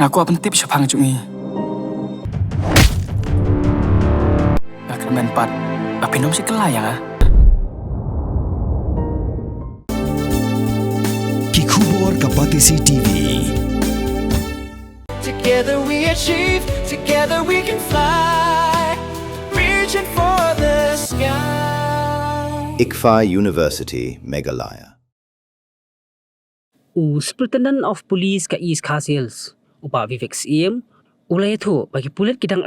Naku apa tip siapang cumi. Nak kemen pat. Apa nom si kelayang ah? Kikubor Kapatisi TV. Together we achieve, together we can fly, reaching for the sky. ICFA University, Meghalaya. Superintendent of Police ka East Castles, upa Vivek CM, ulay ito bagi Pulit kitang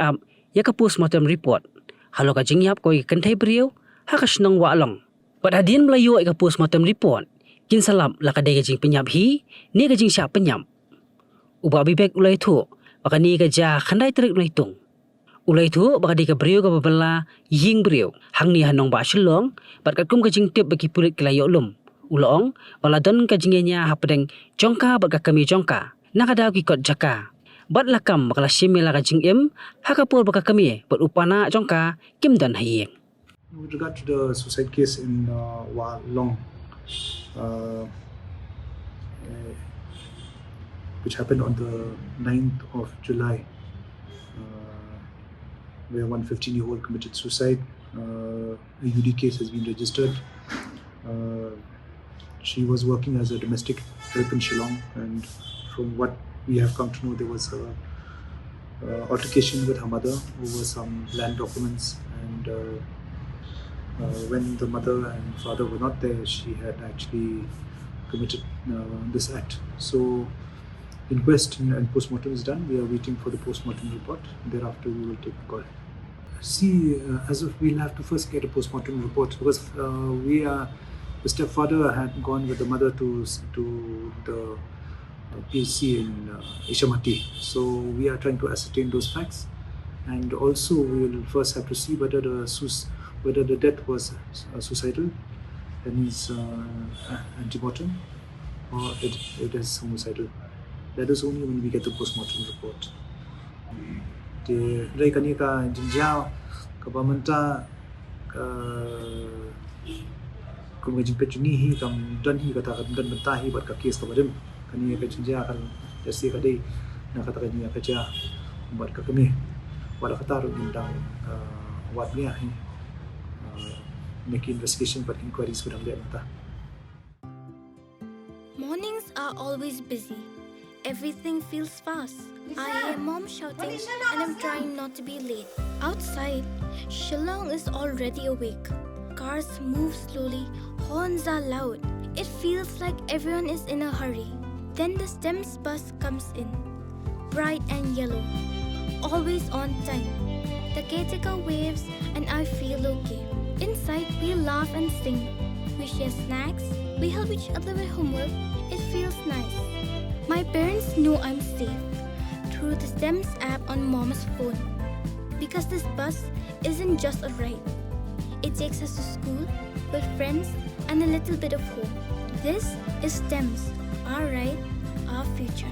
ya ka postmortem report. Halo ka Jingïap ko ikantay beriau, hakas ng Wahlong. Padadian Melayu ka postmortem report, kinsalap lakaday ka jing Pynïap hi, ni ka jing Shah Pynïap. Upa Vivek ulay ito, baka ni ka ja kanday tarik na itong. Ulay ito, baka di ka beriau ka babala, ying beriau, hang ni hanong ba Wahlong, bat kum ka jing tip bagi Pulit kilayo lum. Wahlong, wala don ka jingenya hapadeng jongka bat ka kami jongka, nakadaw kikot jaka. Bat lakam bakala simila ka jingim, hakapur baka kami, bat upana jongka, kim dan hayeng. With regard to the suicide case in Wahlong, which happened on the 9th of July, where one 15-year-old committed suicide. A UD case has been registered. She was working as a domestic help in Shillong, and from what we have come to know, there was a altercation with her mother over some land documents, and when the mother and father were not there, she had actually committed this act. So inquest and postmortem is done. We are waiting for the postmortem report. Thereafter we will take the call. See, as of we'll have to first get a postmortem report, because the stepfather had gone with the mother to the PHC in Ishamati. So we are trying to ascertain those facts, and also we will first have to see whether the death was suicidal and is antemortem, or it is homicidal. That is only when we get the postmortem report. Rai kani ka Jingïap ka pamanta kung jing pechuni hi kam dan hi kata dan benta hi bat ka case ka badem kani ka Jingïap kan jasi ka dei na kata kani ka ja bat ka kami wala kata ro bintang wat niya hi make investigation but inquiries for the benta. Mornings are always busy. Everything feels fast. I hear mom shouting and I'm trying not to be late. Outside, Shillong is already awake. Cars move slowly, horns are loud. It feels like everyone is in a hurry. Then the STEMS bus comes in, bright and yellow, always on time. The caretaker waves and I feel okay. Inside, we laugh and sing. We share snacks, we help each other with homework. It feels nice. My parents know I'm safe through the STEMS app on mom's phone. Because this bus isn't just a ride. It takes us to school with friends and a little bit of hope. This is STEMS, our ride, our future.